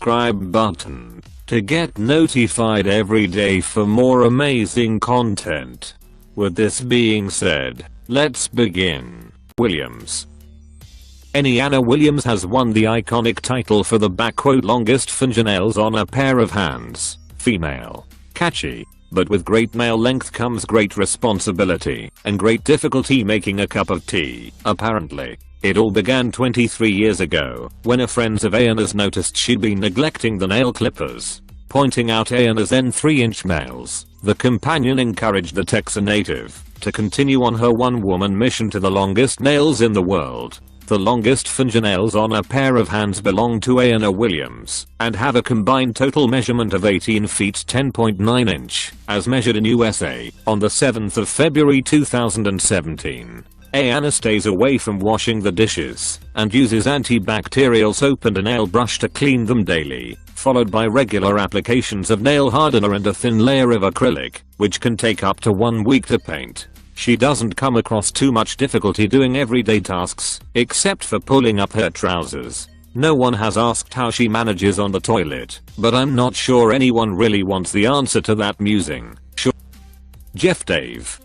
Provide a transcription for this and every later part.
subscribe button to get notified every day for more amazing content. With this being said, let's begin. Williams. Anna Williams has won the iconic title for the longest fingernails on a pair of hands. Female. Catchy. But with great male length comes great responsibility and great difficulty making a cup of tea, apparently. It all began 23 years ago, when a friend of Anna's noticed she'd been neglecting the nail clippers. Pointing out Anna's then 3-inch nails, the companion encouraged the Texan native to continue on her one-woman mission to the longest nails in the world. The longest fingernails on a pair of hands belong to Anna Williams and have a combined total measurement of 18 feet 10.9 inch, as measured in USA, on the 7th of February 2017. Anna stays away from washing the dishes and uses antibacterial soap and a nail brush to clean them daily, followed by regular applications of nail hardener and a thin layer of acrylic, which can take up to 1 week to paint. She doesn't come across too much difficulty doing everyday tasks, except for pulling up her trousers. No one has asked how she manages on the toilet, but I'm not sure anyone really wants the answer to that musing. Sure. Jeff Dave.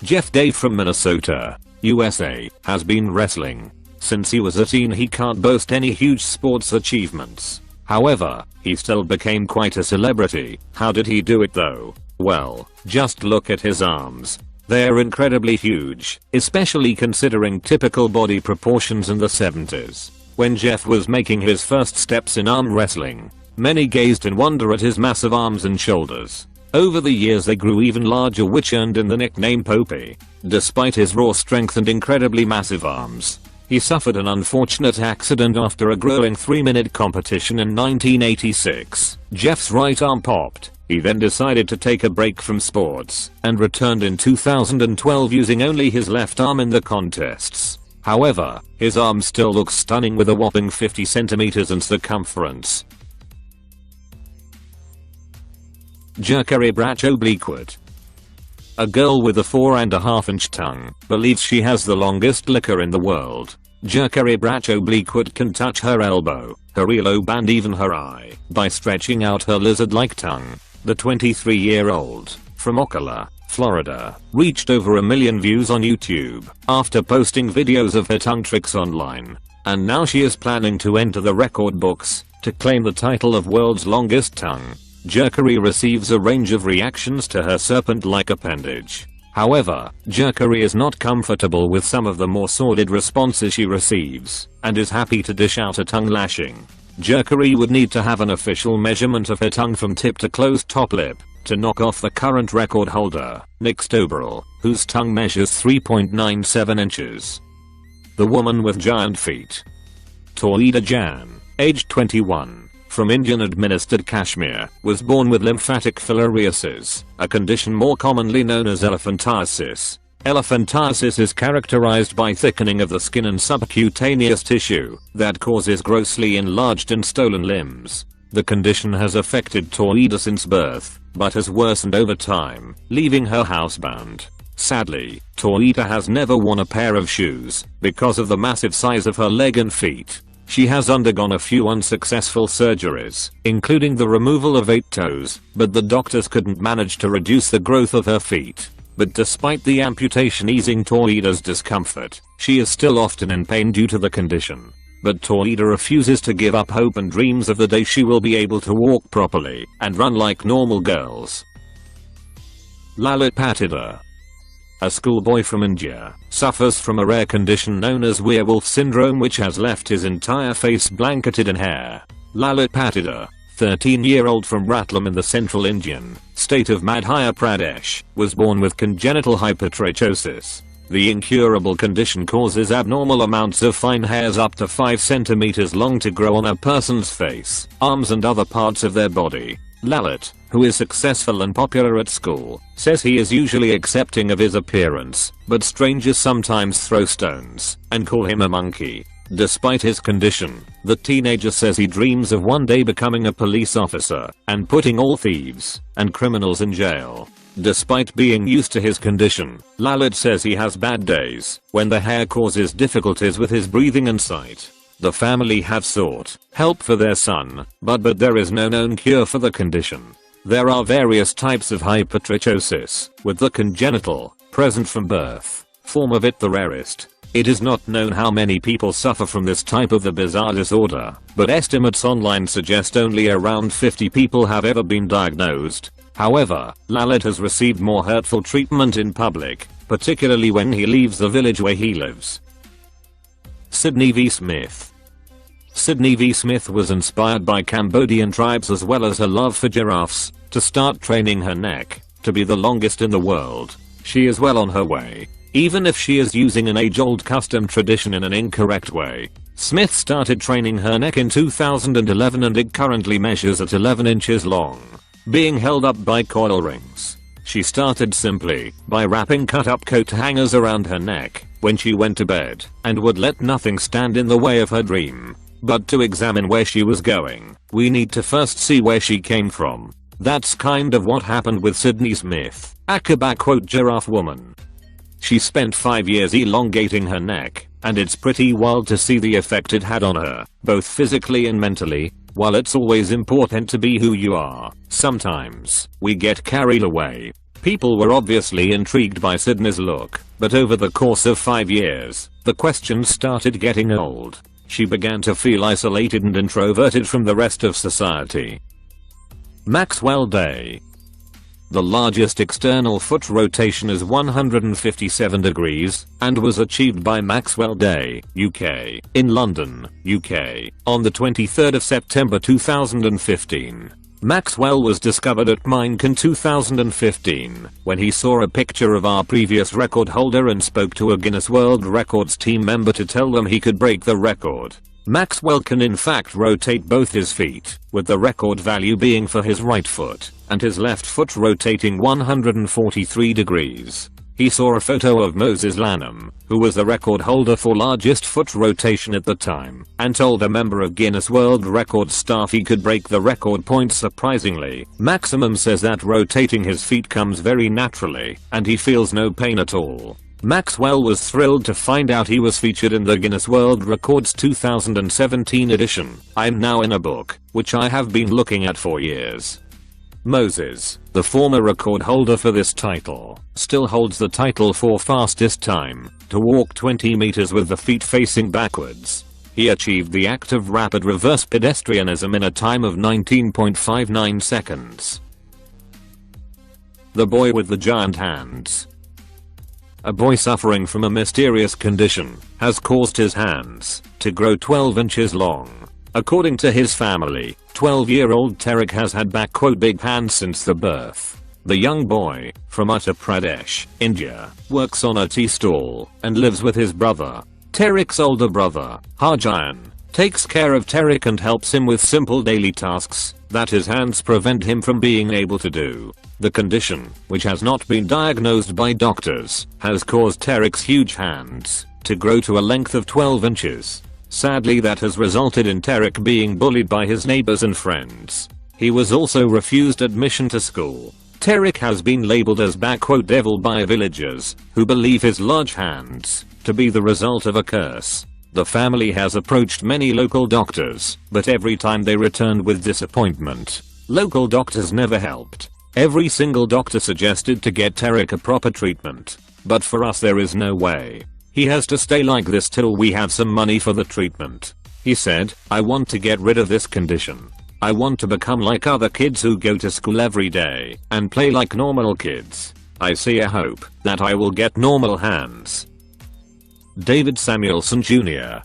Jeff Dave from Minnesota, USA, has been wrestling. Since he was a teen he can't boast any huge sports achievements. However, he still became quite a celebrity. How did he do it though? Well, just look at his arms. They're incredibly huge, especially considering typical body proportions in the 70s. When Jeff was making his first steps in arm wrestling, many gazed in wonder at his massive arms and shoulders. Over the years they grew even larger, which earned him the nickname Popey. Despite his raw strength and incredibly massive arms, he suffered an unfortunate accident after a grueling 3-minute competition in 1986. Jeff's right arm popped. He then decided to take a break from sports and returned in 2012 using only his left arm in the contests. However, his arm still looks stunning with a whopping 50 centimeters in circumference. Jerkery Brach Obliquot. A girl with a 4.5-inch tongue believes she has the longest liquor in the world. Jerkery Brach Obliquot can touch her elbow, her earlobe and even her eye by stretching out her lizard-like tongue. The 23-year-old, from Ocala, Florida, reached over 1 million views on YouTube after posting videos of her tongue tricks online. And now she is planning to enter the record books to claim the title of world's longest tongue. Jerkery receives a range of reactions to her serpent-like appendage. However, Jerkery is not comfortable with some of the more sordid responses she receives and is happy to dish out a tongue lashing. Jerkery would need to have an official measurement of her tongue from tip to closed top lip to knock off the current record holder, Nick Stoberl, whose tongue measures 3.97 inches. The woman with giant feet. Tawhida Jan, aged 21, from Indian-administered Kashmir, was born with lymphatic filariasis, a condition more commonly known as elephantiasis. Elephantiasis is characterized by thickening of the skin and subcutaneous tissue that causes grossly enlarged and swollen limbs. The condition has affected Tawhida since birth, but has worsened over time, leaving her housebound. Sadly, Tawhida has never worn a pair of shoes because of the massive size of her leg and feet. She has undergone a few unsuccessful surgeries, including the removal of 8 toes, but the doctors couldn't manage to reduce the growth of her feet. But despite the amputation easing Tawhida's discomfort, she is still often in pain due to the condition. But Tawhida refuses to give up hope and dreams of the day she will be able to walk properly and run like normal girls. Lalit Patidar. A schoolboy from India suffers from a rare condition known as werewolf syndrome, which has left his entire face blanketed in hair. Lalit Patidar, 13-year-old from Ratlam in the central Indian state of Madhya Pradesh, was born with congenital hypertrichosis. The incurable condition causes abnormal amounts of fine hairs up to 5 centimeters long to grow on a person's face, arms and other parts of their body. Lalit, who is successful and popular at school, says he is usually accepting of his appearance, but strangers sometimes throw stones and call him a monkey. Despite his condition, the teenager says he dreams of one day becoming a police officer and putting all thieves and criminals in jail. Despite being used to his condition, Lalit says he has bad days when the hair causes difficulties with his breathing and sight. The family have sought help for their son, but there is no known cure for the condition. There are various types of hypertrichosis, with the congenital, present from birth, form of it the rarest. It is not known how many people suffer from this type of the bizarre disorder, but estimates online suggest only around 50 people have ever been diagnosed. However, Lalit has received more hurtful treatment in public, particularly when he leaves the village where he lives. Sydney v. Smith. Sydney v. Smith was inspired by Cambodian tribes as well as her love for giraffes, to start training her neck to be the longest in the world. She is well on her way, even if she is using an age-old custom tradition in an incorrect way. Smith started training her neck in 2011 and it currently measures at 11 inches long, being held up by coil rings. She started simply by wrapping cut-up coat hangers around her neck when she went to bed, and would let nothing stand in the way of her dream. But to examine where she was going, we need to first see where she came from. That's kind of what happened with Sydney Smith, aka giraffe woman. She spent 5 years elongating her neck, and it's pretty wild to see the effect it had on her, both physically and mentally. While it's always important to be who you are, sometimes we get carried away. People were obviously intrigued by Sydney's look, but over the course of 5 years, the questions started getting old. She began to feel isolated and introverted from the rest of society. Maxwell Day. The largest external foot rotation is 157 degrees, and was achieved by Maxwell Day, UK, in London, UK, on the 23rd of September 2015. Maxwell was discovered at Minec in 2015, when he saw a picture of our previous record holder and spoke to a Guinness World Records team member to tell them he could break the record. Maxwell can in fact rotate both his feet, with the record value being for his right foot, and his left foot rotating 143 degrees. He saw a photo of Moses Lanham, who was the record holder for largest foot rotation at the time, and told a member of Guinness World Records staff he could break the record point surprisingly. Maximum says that rotating his feet comes very naturally, and he feels no pain at all. Maxwell was thrilled to find out he was featured in the Guinness World Records 2017 edition. I'm now in a book, which I have been looking at for years. Moses, the former record holder for this title, still holds the title for fastest time to walk 20 meters with the feet facing backwards. He achieved the act of rapid reverse pedestrianism in a time of 19.59 seconds. The boy with the giant hands. A boy suffering from a mysterious condition has caused his hands to grow 12 inches long. According to his family, 12-year-old Tarek has had big hands since the birth. The young boy, from Uttar Pradesh, India, works on a tea stall and lives with his brother. Tarek's older brother, Harjan, takes care of Tarek and helps him with simple daily tasks that his hands prevent him from being able to do. The condition, which has not been diagnosed by doctors, has caused Tarek's huge hands to grow to a length of 12 inches. Sadly, that has resulted in Tarek being bullied by his neighbors and friends. He was also refused admission to school. Tarek has been labeled as devil by villagers, who believe his large hands to be the result of a curse. The family has approached many local doctors, but every time they returned with disappointment. Local doctors never helped. Every single doctor suggested to get Tarek a proper treatment. But for us there is no way. He has to stay like this till we have some money for the treatment. He said, I want to get rid of this condition. I want to become like other kids who go to school every day and play like normal kids. I see a hope that I will get normal hands. David Samuelson Jr.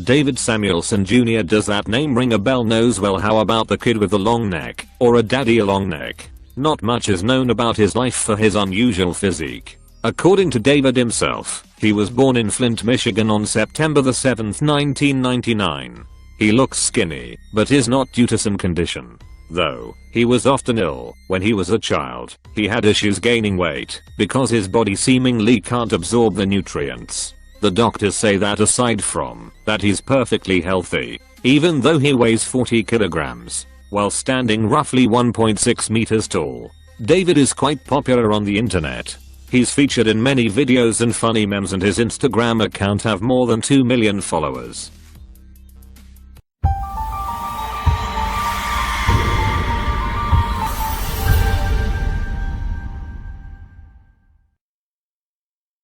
David Samuelson Jr. Does that name ring a bell? Knows well. How about the kid with the long neck, or a daddy long neck? Not much is known about his life for his unusual physique. According to David himself, he was born in Flint, Michigan on September 7, 1999. He looks skinny, but is not due to some condition. Though, he was often ill when he was a child. He had issues gaining weight because his body seemingly can't absorb the nutrients. The doctors say that aside from that, he's perfectly healthy, even though he weighs 40 kilograms, while standing roughly 1.6 meters tall. David is quite popular on the internet. He's featured in many videos and funny memes, and his Instagram account have more than 2 million followers.